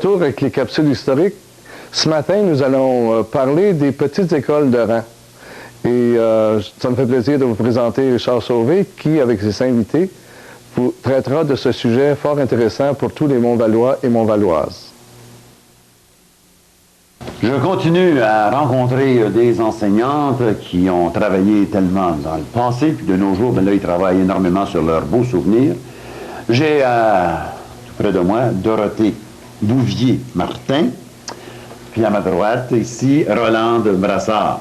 retour avec les capsules historiques. Ce matin, nous allons parler des petites écoles de rang. Et ça me fait plaisir de vous présenter Richard Sauvé, qui, avec ses invités, vous traitera de ce sujet fort intéressant pour tous les Montvalois et Montvaloises. Je continue à rencontrer des enseignantes qui ont travaillé tellement dans le passé, puis de nos jours, ben là, ils travaillent énormément sur leurs beaux souvenirs. J'ai tout près de moi Dorothée Bouvier-Martin, puis à ma droite, ici, Rolande Brassard,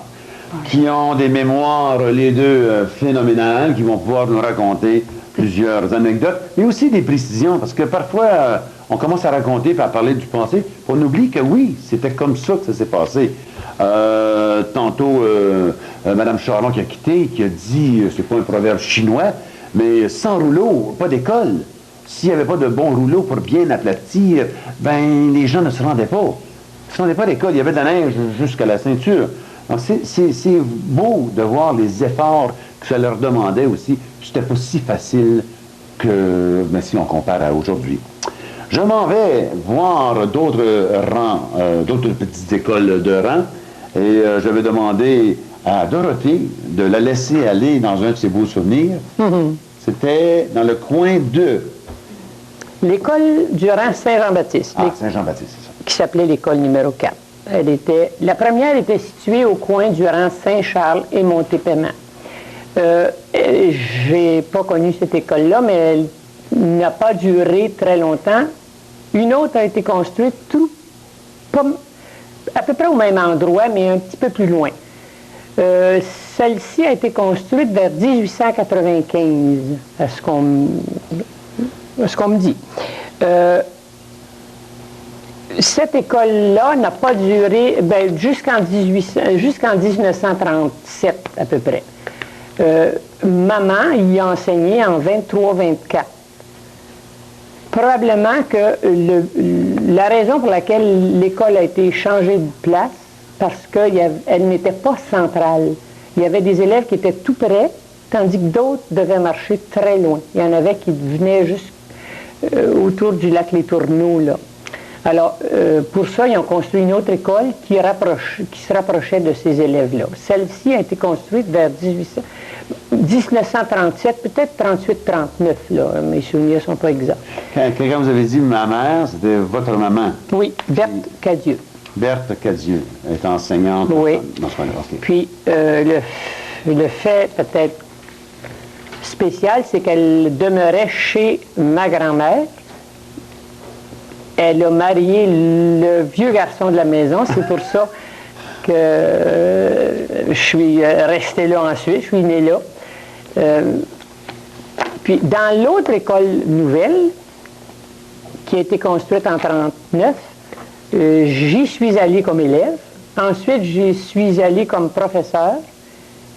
qui ont des mémoires, les deux, phénoménales, qui vont pouvoir nous raconter plusieurs anecdotes, mais aussi des précisions, parce que parfois, on commence à raconter et à parler du passé, puis on oublie que oui, c'était comme ça que ça s'est passé. Tantôt, Mme Charon qui a quitté, qui a dit, c'est pas un proverbe chinois, mais sans rouleau, pas d'école. S'il n'y avait pas de bons rouleaux pour bien aplatir, ben les gens ne se rendaient pas. Ils ne se rendaient pas à l'école, il y avait de la neige jusqu'à la ceinture. Donc c'est beau de voir les efforts que ça leur demandait aussi. C'était pas si facile que ben, si on compare à aujourd'hui. Je m'en vais voir d'autres rangs, d'autres petites écoles de rang, et je vais demander à Dorothée de la laisser aller dans un de ses beaux souvenirs. C'était dans le coin de... L'école du rang Saint-Jean-Baptiste. Ah, Saint-Jean-Baptiste, c'est ça. Qui s'appelait l'école numéro 4. La première était située au coin du rang Saint-Charles et Montépaiement. J'ai pas connu cette école-là, mais elle n'a pas duré très longtemps. Une autre a été construite à peu près au même endroit, mais un petit peu plus loin. Celle-ci a été construite vers 1895, à ce qu'on me dit. Cette école-là n'a pas duré jusqu'en 1937 à peu près. Maman y a enseigné en 23-24. Probablement que la raison pour laquelle l'école a été changée de place, parce qu'elle n'était pas centrale. Il y avait des élèves qui étaient tout près, tandis que d'autres devaient marcher très loin. Il y en avait qui venaient juste autour du lac Les Tourneaux, là. Alors, pour ça, ils ont construit une autre école qui se rapprochait de ces élèves-là. Celle-ci a été construite vers 1937, peut-être 38-39, là. Mes souvenirs ne sont pas exacts. Quand vous avez dit ma mère, c'était votre maman? Oui, Berthe Cadieux. Berthe Cadieux est enseignante. Oui. Dans ce coin-là. Okay. Puis, le fait peut-être spécial, c'est qu'elle demeurait chez ma grand-mère. Elle a marié le vieux garçon de la maison. C'est pour ça que je suis restée là ensuite. Je suis née là. Puis, dans l'autre école nouvelle, qui a été construite en 1939, j'y suis allée comme élève. Ensuite, j'y suis allée comme professeur.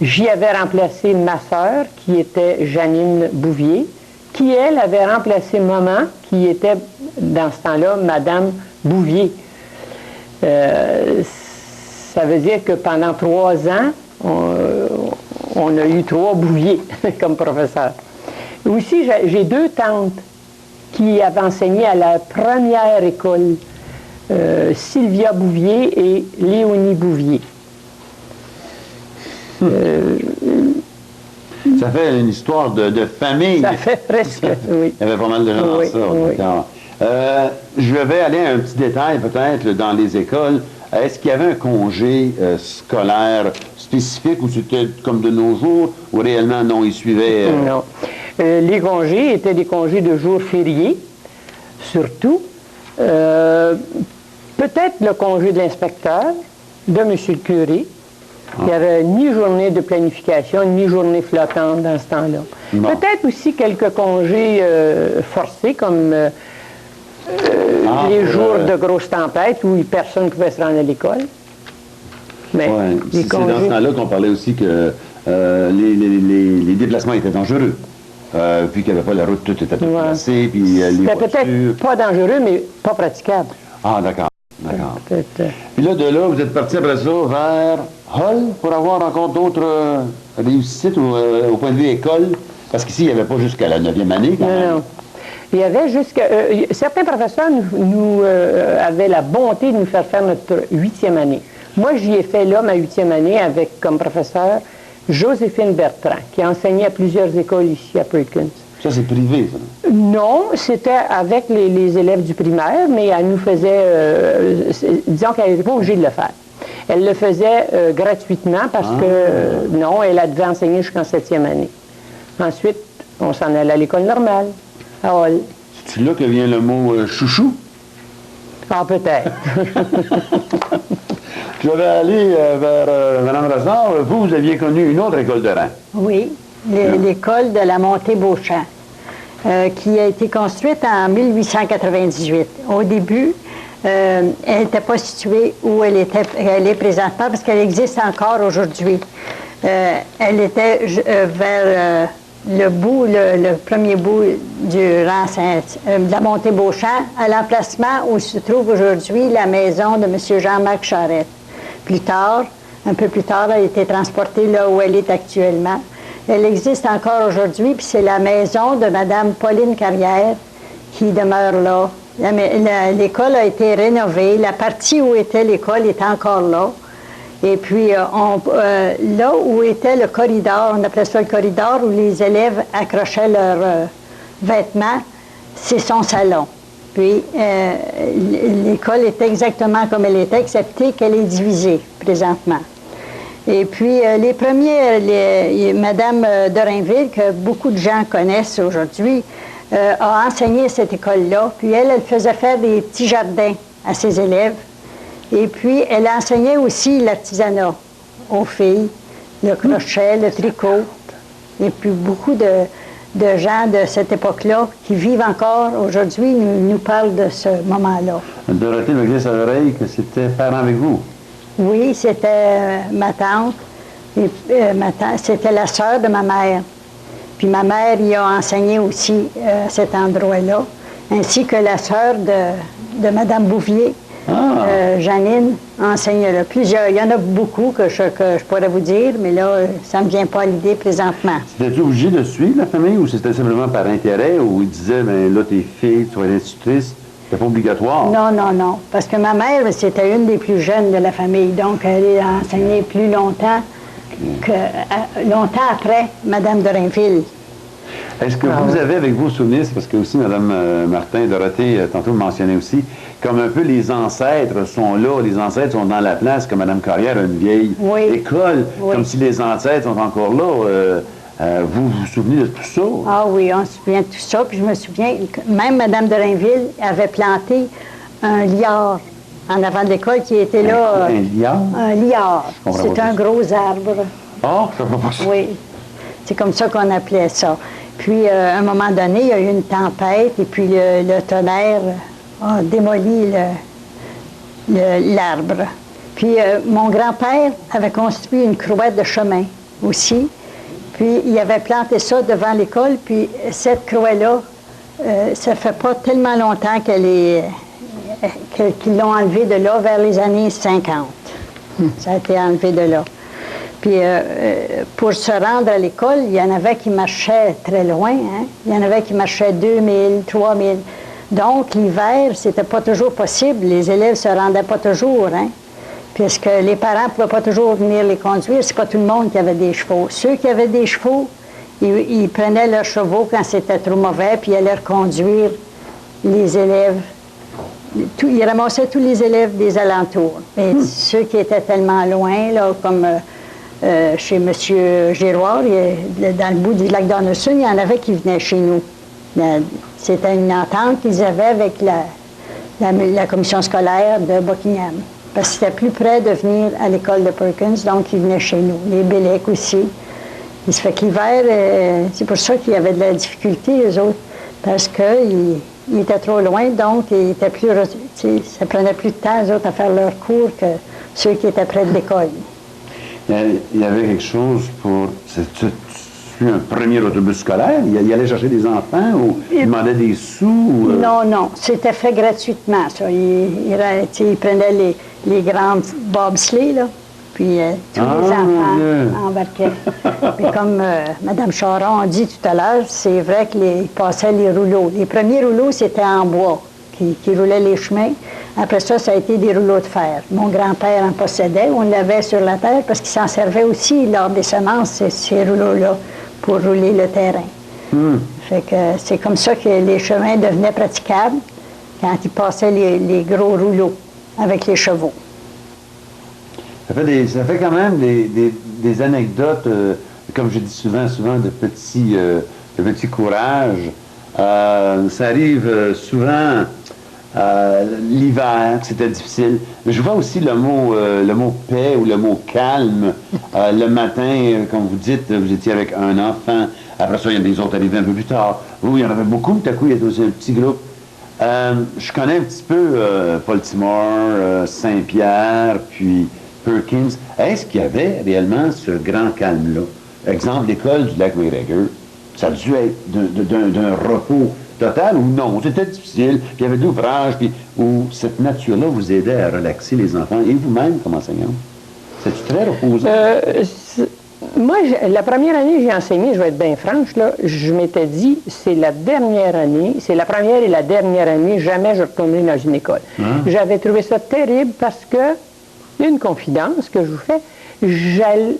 J'y avais remplacé ma sœur, qui était Janine Bouvier, qui, elle, avait remplacé maman, qui était, dans ce temps-là, Madame Bouvier. Ça veut dire que pendant 3 ans, on a eu 3 Bouviers comme professeurs. Aussi, j'ai 2 tantes qui avaient enseigné à la première école, Sylvia Bouvier et Léonie Bouvier. Ça fait une histoire de famille. Ça fait presque, oui. Il y avait pas mal de gens dans ça. Oui. Je vais aller à un petit détail peut-être dans les écoles. Est-ce qu'il y avait un congé scolaire spécifique ou c'était comme de nos jours ou réellement non, ils suivaient... Non. Les congés étaient des congés de jours fériés, surtout. Peut-être le congé de l'inspecteur, de M. le curé. Il n'y avait ni journée de planification, ni journée flottante dans ce temps-là. Bon. Peut-être aussi quelques congés forcés, comme les jours de grosses tempêtes où personne ne pouvait se rendre à l'école. Mais c'est dans ce temps-là qu'on parlait aussi que les déplacements étaient dangereux. Puis qu'il n'y avait pas la route, tout était placé, puis les C'était voitures... peut-être pas dangereux, mais pas praticable. Ah, d'accord. Puis là, de là, vous êtes parti après ça vers Hull pour avoir encore d'autres réussites au point de vue école? Parce qu'ici, il n'y avait pas jusqu'à la 9e année, quand même. Non. Il y avait certains professeurs avaient la bonté de nous faire notre 8e année. Moi, j'y ai fait là, ma 8e année, avec comme professeur Joséphine Bertrand, qui a enseigné à plusieurs écoles ici à Perkins. Ça, c'est privé, ça? Non, c'était avec les élèves du primaire, mais elle nous faisait, disons qu'elle n'était pas obligée de le faire. Elle le faisait gratuitement parce que, non, elle a devait enseigner jusqu'en 7e année. Ensuite, on s'en allait à l'école normale, à Hall. C'est là que vient le mot chouchou? Ah, peut-être. Je vais aller vers Mme Brassard. Vous aviez connu une autre école de rang. Oui, l'école de la Montée-Beauchamp, qui a été construite en 1898. Au début, elle n'était pas située où elle est présentement, parce qu'elle existe encore aujourd'hui. Elle était vers le bout, le premier bout du rang de la Montée-Beauchamp, à l'emplacement où se trouve aujourd'hui la maison de M. Jean-Marc Charette. Plus tard, un peu plus tard, elle a été transportée là où elle est actuellement. Elle existe encore aujourd'hui, puis c'est la maison de Mme Pauline Carrière qui demeure là. L'école a été rénovée. La partie où était l'école est encore là. Et puis, là où était le corridor, on appelait ça le corridor, où les élèves accrochaient leurs vêtements, c'est son salon. Puis, l'école est exactement comme elle était, excepté qu'elle est divisée présentement. Et puis, les premiers, Mme de Rainville, que beaucoup de gens connaissent aujourd'hui, a enseigné cette école-là. Puis, elle faisait faire des petits jardins à ses élèves. Et puis, elle enseignait aussi l'artisanat aux filles, le crochet, le tricot. Et puis, beaucoup de gens de cette époque-là qui vivent encore aujourd'hui nous parlent de ce moment-là. Dorothée me glisse à l'oreille que c'était parent avec vous. Oui, c'était ma tante. C'était la sœur de ma mère. Puis ma mère y a enseigné aussi à cet endroit-là, ainsi que la sœur de Mme Bouvier. Janine enseigne là. Plusieurs. Il y en a beaucoup que je pourrais vous dire, mais là, ça ne me vient pas à l'idée présentement. C'était-tu obligé de suivre la famille ou c'était simplement par intérêt ou ils disaient, bien là, t'es fille, tu vas être institutrice? C'était pas obligatoire? Non, non, non. Parce que ma mère, c'était une des plus jeunes de la famille, donc elle a enseigné plus longtemps longtemps après Mme de Rainville. Est-ce que vous avez avec vos souvenirs, c'est parce que aussi Mme Martin et Dorothée, tantôt mentionnait aussi, comme un peu les ancêtres sont là, les ancêtres sont dans la place, comme Mme Carrière a une vieille école, comme si les ancêtres sont encore là. Vous vous souvenez de tout ça? Ah oui, on se souvient de tout ça. Puis je me souviens, même Mme de Rainville avait planté un liard en avant de l'école qui était là. Un liard? Un liard. C'est un gros arbre. Ah, ça va pas ça. Oui, c'est comme ça qu'on appelait ça. Puis, à un moment donné, il y a eu une tempête et puis le tonnerre a démoli l'arbre. Puis, mon grand-père avait construit une croix de chemin aussi. Puis, il avait planté ça devant l'école. Puis, cette croix-là, ça fait pas tellement longtemps qu'ils l'ont enlevée de là, vers les années 50. Ça a été enlevé de là. Puis, pour se rendre à l'école, il y en avait qui marchaient très loin. Hein? Il y en avait qui marchaient 2000, 3000. Donc, l'hiver, c'était pas toujours possible. Les élèves se rendaient pas toujours, hein? Puisque les parents ne pouvaient pas toujours venir les conduire. C'est pas tout le monde qui avait des chevaux. Ceux qui avaient des chevaux, ils prenaient leurs chevaux quand c'était trop mauvais, puis ils allaient reconduire les élèves. Ils ramassaient tous les élèves des alentours. Et ceux qui étaient tellement loin, là, comme chez M. Giroir, dans le bout du lac d'Arneson, il y en avait qui venaient chez nous. C'était une entente qu'ils avaient avec la commission scolaire de Buckingham. Parce que c'était plus près de venir à l'école de Perkins, donc ils venaient chez nous. Les Bélec aussi. Il se fait que l'hiver, c'est pour ça qu'il y avait de la difficulté, eux autres, parce qu'ils étaient trop loin, donc ils étaient plus, ça prenait plus de temps, eux autres, à faire leur cours que ceux qui étaient près de l'école. Il y avait quelque chose pour... C'est un premier autobus scolaire? Il allait chercher des enfants ou il demandait des sous? Non, non. C'était fait gratuitement, ça. Il prenait les grandes bobsleighs, là. Puis tous les enfants embarquaient. Puis comme Mme Charon a dit tout à l'heure, c'est vrai qu'ils passaient les rouleaux. Les premiers rouleaux, c'était en bois, qui roulaient les chemins. Après ça, ça a été des rouleaux de fer. Mon grand-père en possédait. On l'avait sur la terre parce qu'il s'en servait aussi lors des semences, ces rouleaux-là, pour rouler le terrain. Fait que c'est comme ça que les chemins devenaient praticables quand ils passaient les gros rouleaux avec les chevaux. Ça fait quand même des anecdotes, comme je dis souvent, de petits courages. Ça arrive souvent l'hiver, c'était difficile. Mais je vois aussi le mot paix ou le mot calme. Le matin, comme vous dites, vous étiez avec un enfant. Après ça, il y en a des autres arrivés un peu plus tard. Vous, il y en avait beaucoup, tout à coup, il y a aussi un petit groupe. Je connais un petit peu Baltimore, Saint-Pierre, puis Perkins. Est-ce qu'il y avait réellement ce grand calme-là? Exemple, l'école du lac McGregor, ça a dû être d'un repos total ou non? C'était difficile, puis il y avait de l'ouvrage, puis où cette nature-là vous aidait à relaxer les enfants, et vous-même comme enseignante. C'est très reposant? Moi, la première année que j'ai enseigné, je vais être bien franche, là, je m'étais dit, c'est la dernière année, c'est la première et la dernière année, jamais je retournerai dans une école. J'avais trouvé ça terrible parce que, il y a une confidence que je vous fais,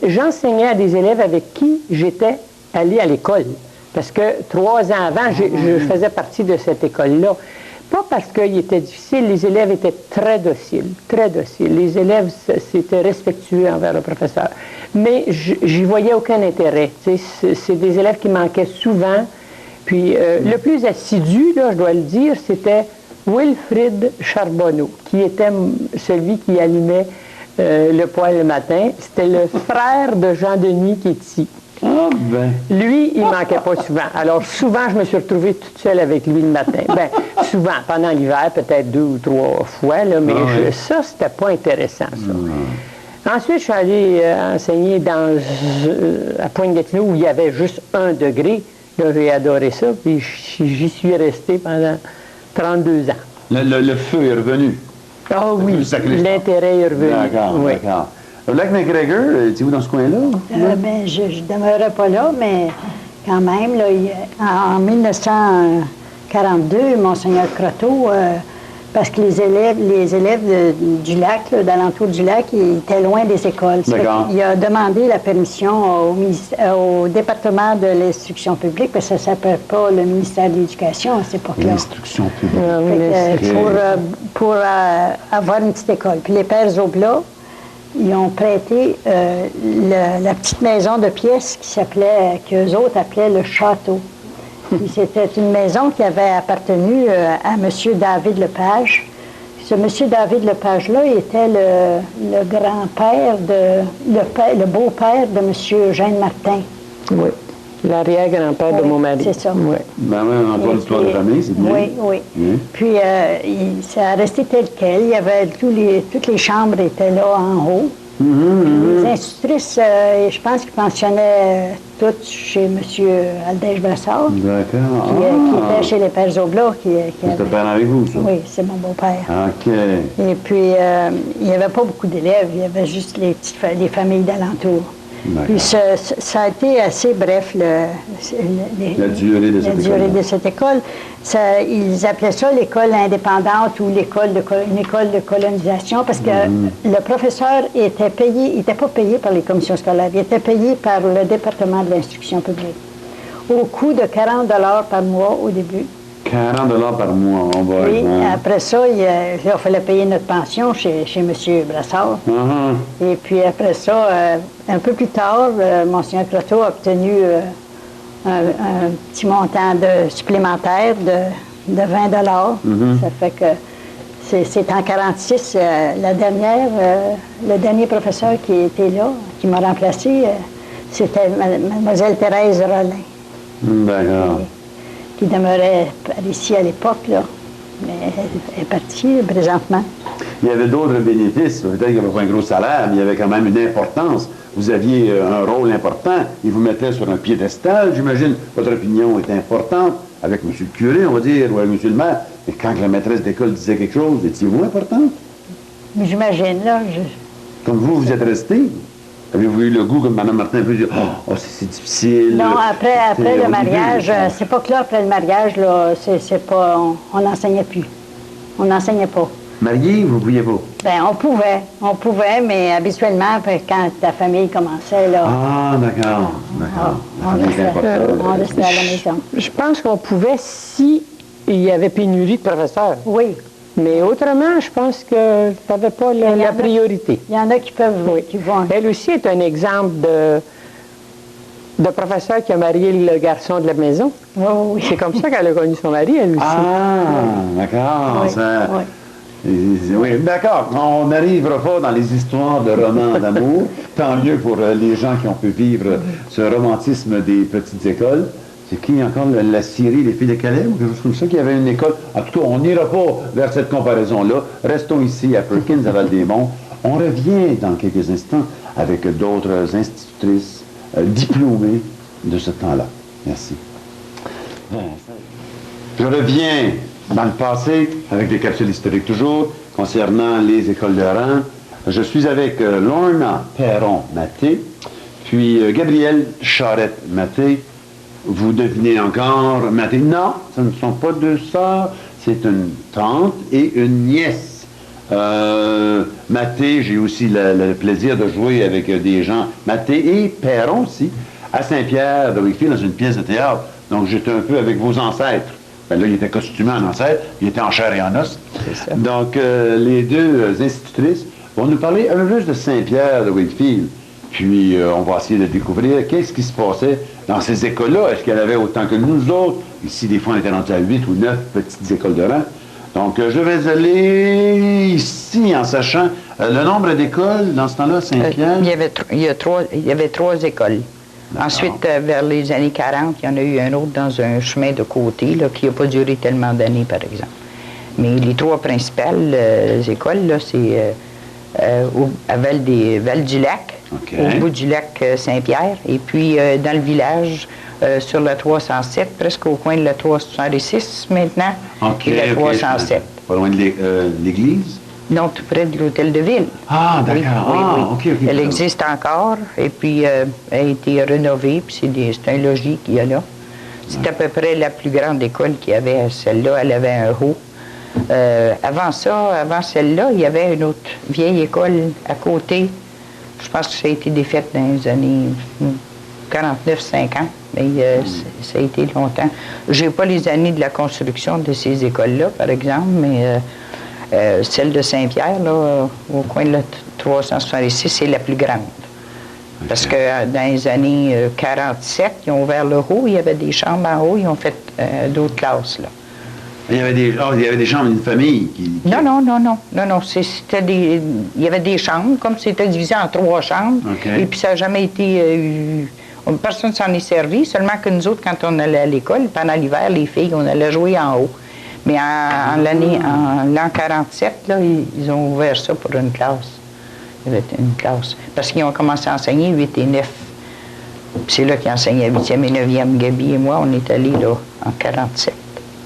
j'enseignais à des élèves avec qui j'étais allé à l'école. Parce que 3 ans avant, je faisais partie de cette école-là. Pas parce qu'il était difficile, les élèves étaient très dociles, très dociles. Les élèves, c'était respectueux envers le professeur. Mais j'y voyais aucun intérêt. C'est des élèves qui manquaient souvent. Puis le plus assidu, là, je dois le dire, c'était Wilfrid Charbonneau, qui était celui qui allumait le poêle le matin. C'était le frère de Jean-Denis Quéty. Ah, ben. Lui, il manquait pas souvent. Alors, souvent, je me suis retrouvée toute seule avec lui le matin. Bien, souvent, pendant l'hiver, peut-être 2 ou 3 fois, là, mais ça, c'était pas intéressant, ça. Ensuite, je suis allée enseigner à Pointe-Gatineau, où il y avait juste 1 degré. Là, j'ai adoré ça, puis j'y suis restée pendant 32 ans. Le feu est revenu? Ah oui, l'intérêt est revenu. D'accord, oui. D'accord. Le lac McGregor, es-tu où dans ce coin-là? Ben, je ne demeurais pas là, mais quand même, là, en 1942, Monseigneur Croteau, parce que les élèves du lac, d'alentour du lac, ils étaient loin des écoles. Il a demandé la permission au département de l'instruction publique, parce que ça ne s'appelle pas le ministère de l'Éducation à cette époque-là. L'instruction publique. Pour avoir une petite école. Puis les Pères Oblats, ils ont prêté la petite maison de pièces qu'eux autres appelaient le château. Puis c'était une maison qui avait appartenu à M. David Lepage. Ce M. David Lepage-là était le grand-père, le beau-père de M. Eugène Martin. Oui. L'arrière-grand-père de mon mari. C'est ça. Oui. Ben oui, on n'a pas l'histoire de famille, c'est bien. Oui, oui. Puis, ça a resté tel quel. Il y avait toutes les chambres étaient là en haut. Les institutrices, je pense qu'ils pensionnaient toutes chez M. Aldège Brassard. D'accord. Qui était chez les Pères Oblats. C'est ton père avec vous, ça? Oui, c'est mon beau-père. OK. Et puis, il n'y avait pas beaucoup d'élèves. Il y avait juste les familles d'alentour. Puis ça a été assez bref, la durée de cette école. Ils appelaient ça l'école indépendante ou une école de colonisation parce que le professeur était pas payé par les commissions scolaires, il était payé par le département de l'instruction publique. Au coût de 40 $ par mois au début. 40 $ par mois, on va Oui, après ça, il fallait payer notre pension chez M. Brassard. Et puis après ça, un peu plus tard, Monseigneur Croteau a obtenu un petit montant supplémentaire de 20 $. Ça fait que c'est en 1946, le dernier professeur qui était là, qui m'a remplacé, c'était Mlle Thérèse Rollin. D'accord. Qui demeurait ici à l'époque, là. Mais elle est partie présentement. Il y avait d'autres bénéfices. Peut-être qu'il n'y avait pas un gros salaire, mais il y avait quand même une importance. Vous aviez un rôle important. Ils vous mettaient sur un piédestal, j'imagine. Votre opinion était importante. Avec M. le curé, on va dire, ou avec M. le maire. Mais quand la maîtresse d'école disait quelque chose, étiez-vous importante? J'imagine, là. Comme vous êtes resté, avez-vous eu le goût, comme Mme Martin peut dire, oh, c'est difficile. Non, après le au mariage, début, c'est pas que là, après le mariage, là, c'est pas, on n'enseignait plus. On n'enseignait pas. Marié, vous ne pouviez pas? Bien, on pouvait, mais habituellement, quand la famille commençait, là... Ah, d'accord, d'accord. On restait à la maison. Je pense qu'on pouvait si il y avait pénurie de professeurs. Oui. Mais autrement, je pense que tu n'avais pas la priorité. Il y en a qui peuvent, qui vont... Elle aussi est un exemple de professeur qui a marié le garçon de la maison. Oui, oui. C'est comme ça qu'elle a connu son mari, elle aussi. Ah, d'accord. Oui, Ça... oui. Oui, d'accord. On n'arrivera pas dans les histoires de romans d'amour. Tant mieux pour les gens qui ont pu vivre ce romantisme des petites écoles. C'est qui encore la Syrie, les filles de Calais ou quelque chose comme ça, qui avait une école? En tout cas, on n'ira pas vers cette comparaison-là. Restons ici à Perkins, à Val-des-Monts. On revient dans quelques instants avec d'autres institutrices diplômées de ce temps-là. Merci. Je reviens dans le passé, avec des capsules historiques toujours, concernant les écoles de rang. Je suis avec Lorna Perron-Maté, puis Gabrielle Charette-Maté. Vous devinez encore Maté? Non, ce ne sont pas deux sœurs, c'est une tante et une nièce. Maté, j'ai aussi le plaisir de jouer avec des gens, Maté et Perron aussi, à Saint-Pierre de Wakefield, dans une pièce de théâtre. Donc j'étais un peu avec vos ancêtres. Ben là, il était costumé en ancêtre, il était en chair et en os. Donc, les deux institutrices vont nous parler un peu plus de Saint-Pierre de Wakefield. Puis, on va essayer de découvrir qu'est-ce qui se passait dans ces écoles-là. Est-ce qu'elle avait autant que nous autres? Ici, des fois, on était rendu à 8 ou 9 petites écoles de rang. Donc, je vais aller ici en sachant le nombre d'écoles dans ce temps-là, Saint-Pierre. Il y avait trois écoles. Ensuite, vers les années 40, il y en a eu un autre dans un chemin de côté là, qui n'a pas duré tellement d'années, par exemple. Mais les trois principales écoles, là, c'est à Val-du-Lac, au bout du lac Saint-Pierre, et puis dans le village, sur la 307, presque au coin de la 366 maintenant, et la 307. Pas loin de l'église? Non, tout près de l'hôtel de ville. Ah, d'accord. Oui. Elle existe encore, et puis elle a été rénovée, puis c'est un logis qu'il y a là. C'est à peu près la plus grande école qu'il y avait. Celle-là, elle avait un haut. Avant celle-là, il y avait une autre vieille école à côté. Je pense que ça a été défaite dans les années 49-50, mais ça a été longtemps. Je n'ai pas les années de la construction de ces écoles-là, par exemple, mais... celle de Saint-Pierre, là, au coin de la 366, c'est la plus grande. Okay. Parce que dans les années 47, ils ont ouvert le haut, il y avait des chambres en haut, ils ont fait d'autres classes, là. Il y avait des chambres d'une famille qui... Non. Il y avait des chambres, comme c'était divisé en 3 chambres, okay. Et puis ça n'a jamais été... personne ne s'en est servi, seulement que nous autres, quand on allait à l'école, pendant l'hiver, les filles, on allait jouer en haut. Mais en l'an 47, là, ils ont ouvert ça pour une classe. Il y avait une classe. Parce qu'ils ont commencé à enseigner 8 et 9. Puis c'est là qu'ils enseignaient 8e et 9e. Gabi et moi, on est allés là en 47.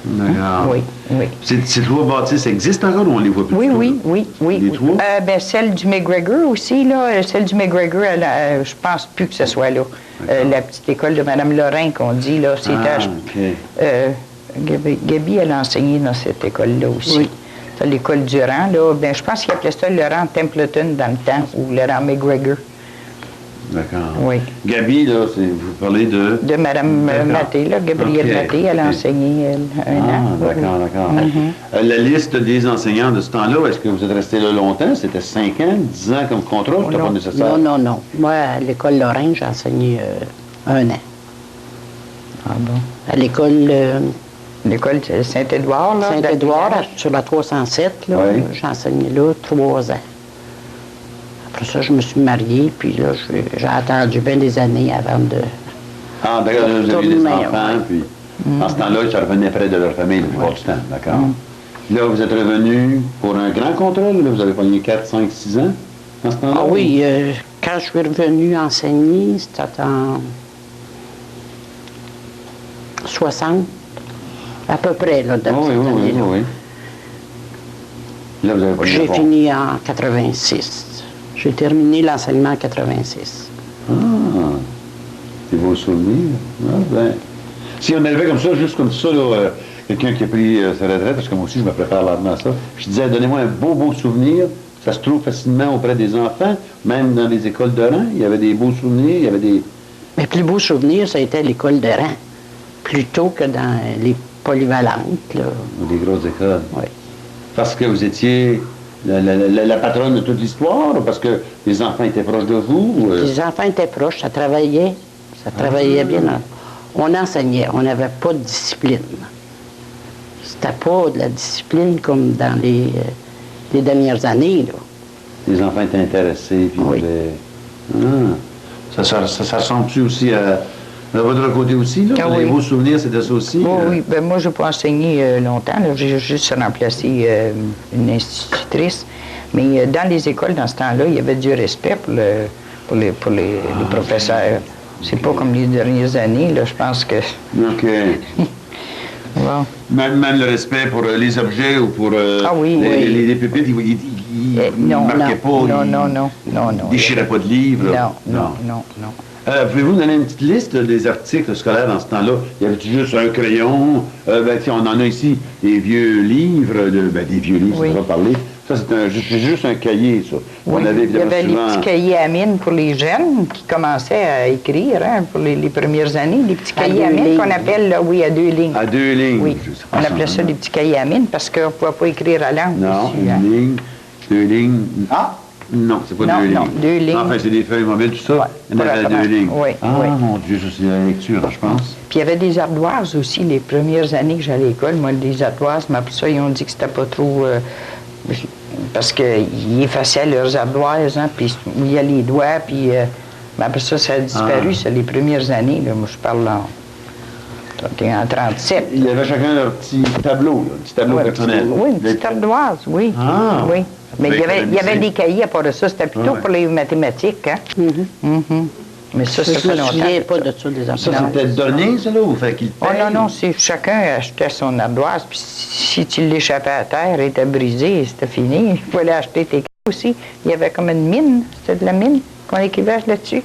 D'accord. Oui. Ces 3 bâtisses existent encore ou on les voit plus? Oui. Les 3? Celle du McGregor aussi, là. Celle du McGregor, je pense plus que ce soit là. La petite école de Mme Lorrain qu'on dit, là, c'était... Gabi, elle a enseigné dans cette école-là aussi. Oui. L'école Durand, là, je pense qu'il appelait ça le rang Templeton dans le temps, ou le rang McGregor. D'accord. Oui. Gabi, là, vous parlez de... De Mme Maté, là, Gabrielle Maté, elle a enseigné un an. D'accord. La liste des enseignants de ce temps-là, est-ce que vous êtes resté là longtemps? C'était 5 ans, 10 ans comme contrat? C'était pas nécessaire? Non. Moi, à l'école Lorrain, j'ai enseigné 1 an. Ah bon? À l'école... L'école Saint-Édouard, là? Saint-Édouard, sur la 307, là, oui. J'ai enseigné là 3 ans. Après ça, je me suis mariée, puis là, j'ai attendu bien des années avant de... Ah, d'accord, vous avez des enfants, puis en ce temps-là, ils revenaient près de leur famille la plupart du temps, d'accord. Là, vous êtes revenu pour un grand contrat, là, vous avez pogné 4, 5, 6 ans, en ce temps-là? Ah oui, quand je suis revenue enseigner, c'était en 60. À peu près, là, dans cette année-là. Oui. Là, vous avez J'ai fini en 86. J'ai terminé l'enseignement en 86. Ah, des beaux souvenirs. Ah, ben. Si on arrivait comme ça, juste comme ça, là, quelqu'un qui a pris sa retraite, parce que moi aussi, je me prépare lentement à ça, je disais, donnez-moi un beau souvenir. Ça se trouve facilement auprès des enfants, même dans les écoles de rang. Il y avait des beaux souvenirs, il y avait des... Mes plus beaux souvenirs, ça a été à l'école de rang, plutôt que dans les polyvalentes, là. Des grosses écoles. Oui. Parce que vous étiez la patronne de toute l'histoire, ou parce que les enfants étaient proches de vous? Ou, Les enfants étaient proches, ça travaillait bien. On enseignait, on n'avait pas de discipline. C'était pas de la discipline comme dans les dernières années, là. Les enfants étaient intéressés, puis Oui. Ça ressemble-tu aussi à votre côté aussi, là? Ah Les oui. beaux souvenirs, c'était ça aussi? Oui. Ben, moi, je n'ai pas enseigné longtemps. là. J'ai juste remplacé une institutrice. Mais dans les écoles, dans ce temps-là, il y avait du respect pour les professeurs. C'est pas comme les dernières années, là, je pense que... OK. Bon. Même le respect pour les objets ou pour Ah oui, les pupitres, ils non, ne marquaient pas, non. ils déchiraient pas de livres. là. Non. Pouvez-vous donner une petite liste des articles scolaires dans ce temps-là? Y avait-tu juste un crayon? On en a ici des vieux livres, des vieux livres, Oui. ça va parler. Ça, c'est juste un cahier, ça. Oui, On avait il y avait souvent... les petits cahiers à mine pour les jeunes qui commençaient à écrire pour les premières années. Les petits cahiers à mine qu'on appelle, là, oui, à 2 lignes. À 2 lignes. Oui, on appelait ça des petits cahiers à mine parce qu'on ne pouvait pas écrire à langue. Non, aussi, hein. une ligne, 2 lignes. Ah! Non, c'est pas Non, 2 lignes. non, 2 lignes. Enfin, c'est des feuilles mobiles, tout ça. Ouais, Il y en avait à pour 2 apprendre. lignes. Oui, ah, oui. mon Dieu, ça, c'est la lecture, je pense. Puis il y avait des ardoises aussi, les premières années que j'allais à l'école. Moi, les ardoises, mais après ça, ils ont dit que c'était pas trop... parce qu'ils effaçaient leurs ardoises, hein, puis où il y a les doigts, puis... mais après ça, ça a disparu, c'est les premières années. Là. Moi, je parle en 37. Il y avait chacun leur petit tableau, là, un petit tableau Ouais, personnel. Oui, une petite ardoise, oui. Ah. Oui. Mais il y avait économiser. des cahiers à part de ça, c'était plutôt Ouais. pour les mathématiques, hein? Mhm. Mais ça, Je fait me longtemps. souviens pas de ça, des Ça, enfants. c'était donné, ça, là, ou fait qu'il Oh paye? non, c'est chacun achetait son ardoise, puis si tu l'échappais à terre, elle était brisée, c'était fini. Il fallait acheter tes cahiers aussi. Il y avait comme une mine, c'était de la mine qu'on écrivait là-dessus.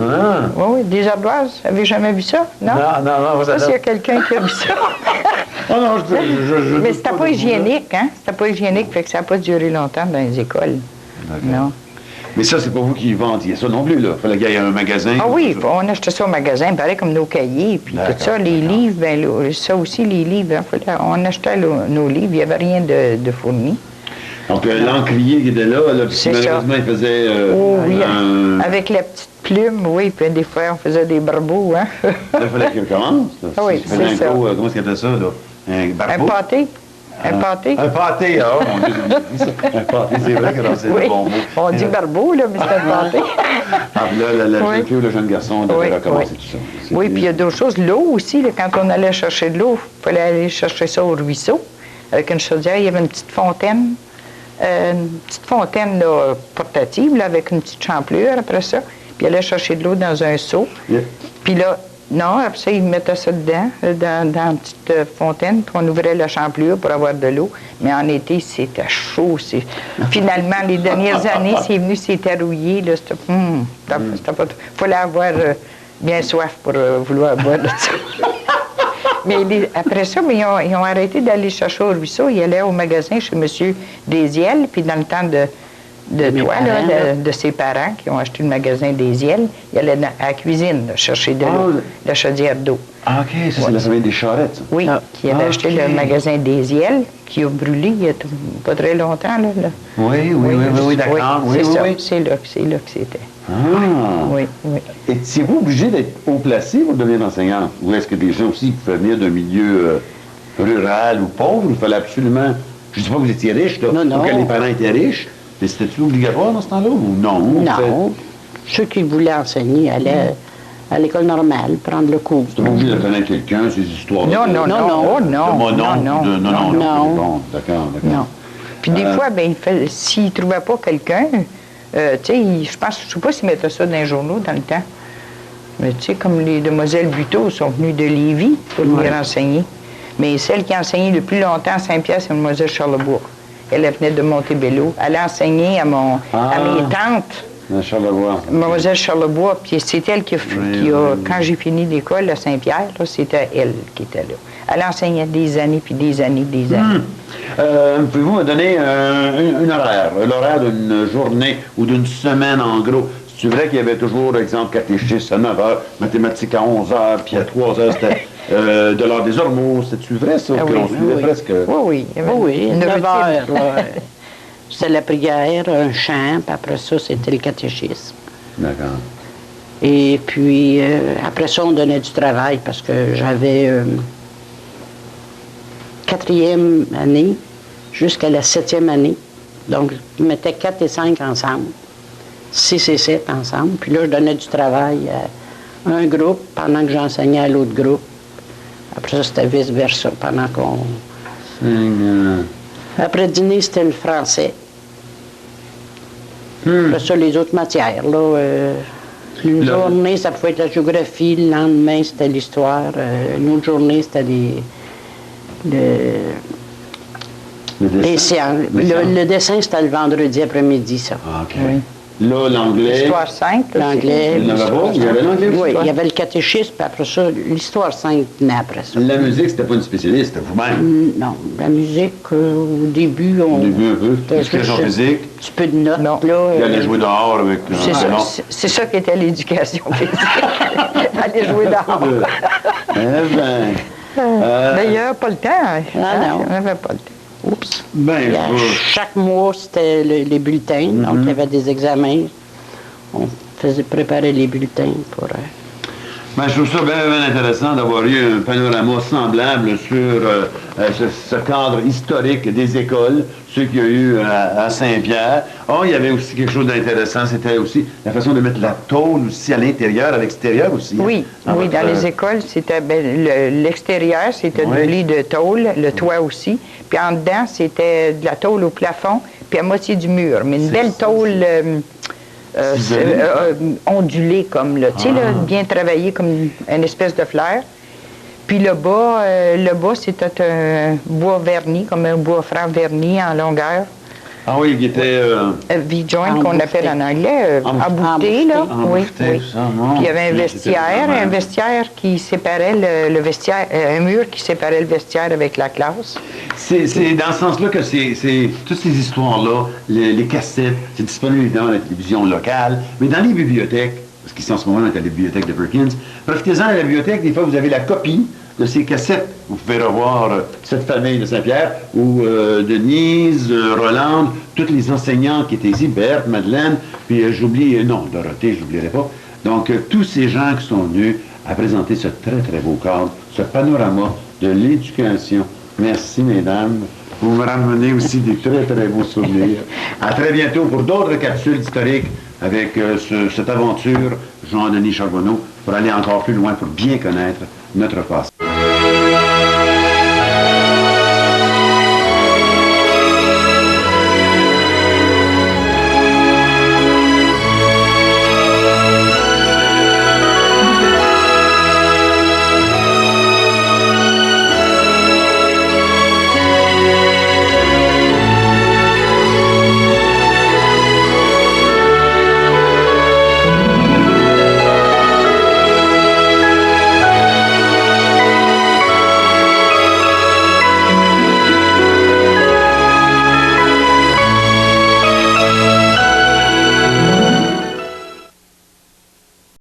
Ah. Oui, des ardoises. Avez-vous jamais vu ça? Non? Non, Ça, s'il y a quelqu'un qui a vu ça. Oh non, je Mais doute c'était de pas vous, hygiénique, hein? C'était pas hygiénique, fait que ça n'a pas duré longtemps dans les écoles. Non. là. Mais ça, c'est pas vous qui vendiez ça non plus, là. Il fallait qu'il y ait un magasin. Ah oui, on achetait ça au magasin, pareil comme nos cahiers, puis tout ça. Les livres, ben, là, ça aussi, les livres, hein, on achetait nos livres, il n'y avait rien de fourni. Donc, l'encrier qui était là, puis C'est malheureusement, ça. il faisait Oh oui, un... avec la petite plume, oui, puis des fois, on faisait des barbeaux, hein? Là, il fallait qu'il recommence. Là. Ah oui, Il fallait c'est un ça. gros, comment est-ce qu'il appelait ça, là? Un Un barbeau? pâté. Un pâté. Un pâté, oh mon Dieu, j'ai dit ça. Un pâté, c'est vrai que c'est Oui, le bon mot. on dit barbeau, là, mais c'est un pâté. Ah, puis là, la Oui. jeune fille ou le jeune garçon devait recommencer tout ça. Oui, puis il y a d'autres choses. L'eau aussi, là, quand on allait chercher de l'eau, il fallait aller chercher ça au ruisseau. Avec une chaudière, il y avait une petite fontaine. Là, portative, là, avec une petite champlure après ça. Puis il allait chercher de l'eau dans un seau. Yeah. Puis là, non, après ça, il mettait ça dedans, dans une petite fontaine, puis on ouvrait la champlure pour avoir de l'eau. Mais en été, c'était chaud. Finalement, les dernières années, c'est venu, c'était rouillé. Là, c'était pas... Il fallait avoir bien soif pour vouloir boire de ça. Mais après ça, mais ils ont arrêté d'aller chercher au ruisseau. Ils allaient au magasin chez M. Desiel, puis dans le temps de ses parents qui ont acheté le magasin Desiel, ils allaient à la cuisine là, chercher de l'eau, la chaudière d'eau. Ah, OK, ça, c'est la famille des charrettes, ça. Oui, qui avait acheté le magasin Desiel, qui a brûlé il y a pas très longtemps. Là. Oui, d'accord. Oui, c'est ça, oui. c'est là que c'était. Ah. Oui. Étiez-vous obligé d'être haut placé pour devenir enseignante? Ou est-ce que des gens aussi pouvaient venir d'un milieu rural ou pauvre? Il fallait absolument... Je ne dis pas que vous étiez riche, là. Non. Ou que les parents étaient riches. Mais c'était-tu obligatoire dans ce temps-là ou non? Non. Ceux qui voulaient enseigner allaient à l'école normale, prendre le cours. C'était pas obligé de connaître quelqu'un, ces histoires Non. de mon oncle, Non. Bon, d'accord. Non. Puis des fois, ben, s'ils ne trouvaient pas quelqu'un, tu sais, je sais pas s'ils mettaient ça dans les journaux dans le temps. Mais tu sais, comme les demoiselles Buteau sont venues de Lévis pour venir enseigner. Mais celle qui a enseigné le plus longtemps à Saint-Pierre, c'est Mlle Charlebourg. Elle venait de Montebello. Elle a enseigné à mes tantes. Charlevoix. Mademoiselle Charlebois, puis c'est elle qui a, quand j'ai fini l'école à Saint-Pierre, c'était elle qui était là. Elle enseignait des années, puis des années, des années. Pouvez-vous me donner un horaire, l'horaire d'une journée ou d'une semaine en gros? C'est vrai qu'il y avait toujours, exemple, catéchisme à 9 heures, mathématiques à 11 heures, puis à 3 heures, c'était de l'heure des hormones. C'est-tu vrai, ça? Qu'on suivait presque... Oui, 9 heures. C'était la prière, un chant, puis après ça, c'était le catéchisme. D'accord. Et puis, après ça, on donnait du travail parce que j'avais 4e année jusqu'à la 7e année. Donc, je mettais 4 et 5 ensemble, 6 et 7 ensemble. Puis là, je donnais du travail à un groupe pendant que j'enseignais à l'autre groupe. Après ça, c'était vice-versa, pendant qu'on... Après dîner, c'était le français. Après ça, les autres matières. Là, une journée, ça pouvait être la géographie. Le lendemain, c'était l'histoire. Une autre journée, c'était les sciences. Le dessin, c'était le vendredi après-midi, ça. Ah, OK. Oui. Là, l'anglais. L'histoire 5. L'anglais. Il y avait l'anglais aussi? Oui, il y avait le catéchisme, puis après ça, l'histoire 5 venait après ça. La musique, c'était pas une spécialiste, c'était vous-même? Non, la musique, au début, on... Au début, un peu. L'éducation physique? Un petit peu de notes, non. là. Il allait jouer dehors avec... C'est ça qui était l'éducation physique. Aller jouer dehors. Eh bien... D'ailleurs, pas le temps. Non. On n'avait pas le temps. Oups. Ben, chaque mois, c'était les bulletins. Donc, il y avait des examens. On faisait préparer les bulletins pour... Ben, je trouve ça bien intéressant d'avoir eu un panorama semblable sur ce cadre historique des écoles, ceux qu'il y a eu à Saint-Pierre. Oh, il y avait aussi quelque chose d'intéressant, c'était aussi la façon de mettre la tôle aussi à l'intérieur, à l'extérieur aussi. Oui, oui, dans les écoles, c'était l'extérieur, c'était du lit de tôle, le toit aussi. Puis en dedans, c'était de la tôle au plafond, puis à moitié du mur. Mais une belle tôle... ondulé comme là, tu sais, bien travaillé comme une espèce de fleur. Puis le bas c'était un bois verni, comme un bois franc verni en longueur. Ah oui, qui était... V-joint qu'on appelle en anglais, embouté, là. Oui. Puis il y avait un vestiaire qui séparait le vestiaire, un mur qui séparait le vestiaire avec la classe. C'est dans ce sens-là que c'est toutes ces histoires-là, les cassettes, c'est disponible dans la télévision locale, mais dans les bibliothèques, parce qu'ici en ce moment, on est à la bibliothèque de Perkins, profitez-en à la bibliothèque, des fois vous avez la copie de ces cassettes. Vous pouvez revoir cette famille de Saint-Pierre, où Denise, Rolande, toutes les enseignantes qui étaient ici, Berthe, Madeleine, puis j'oublie, non, Dorothée, je n'oublierai pas. Donc, tous ces gens qui sont venus à présenter ce très, très beau cadre, ce panorama de l'éducation. Merci, mesdames. Vous me ramenez aussi des très, très beaux souvenirs. À très bientôt pour d'autres capsules historiques avec cette aventure, Jean-Denis Charbonneau, pour aller encore plus loin, pour bien connaître notre passé.